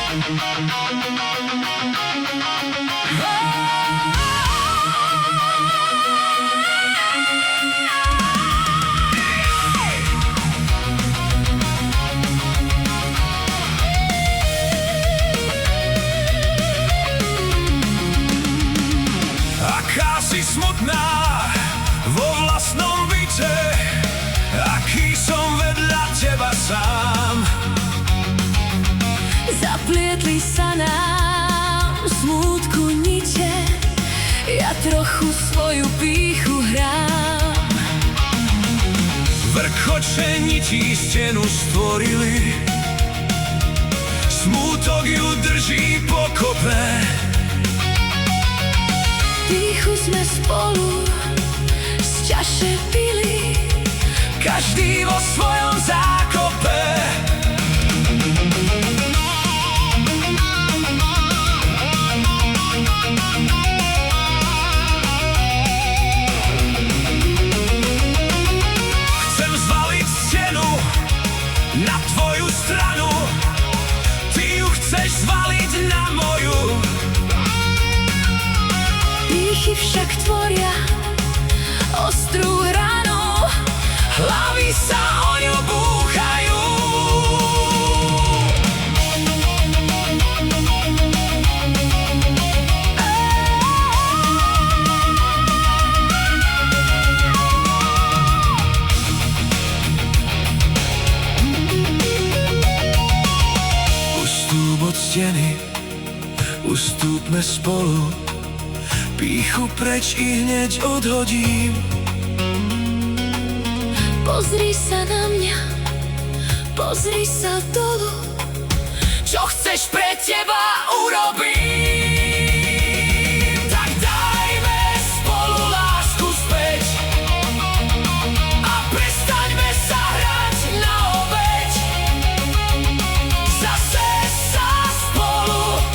Aká si smutná vo vlastnom byte, aký som vedľa teba sám. Zaplietli sa nám smútku niče, ja trochu svoju pýchu hrám. Vrchoče nití stenu stvorili, smútok ju drží pokope. Pýchu sme spolu z čaše pili, Každý vo svojom zákope. Chcem zvaliť stenu na tvoju stranu, ty ju chceš zvaliť na moju. pýchy však tvoria ostrú hranu, Hlavy sa o ňu búchajú. Ustúp od steny, ustúpme spolu, pýchu preč i hneď odhodím. pozri sa na mňa, pozri sa dolu, Čo chceš pre teba urobím? Tak dajme spolu lásku späť a prestaňme sa hrať na obeť. Zase sa spolu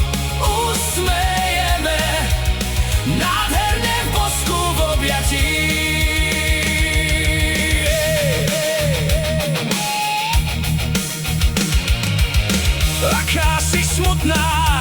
usmejeme, nádherne v bosku v objatí. Aká si smutná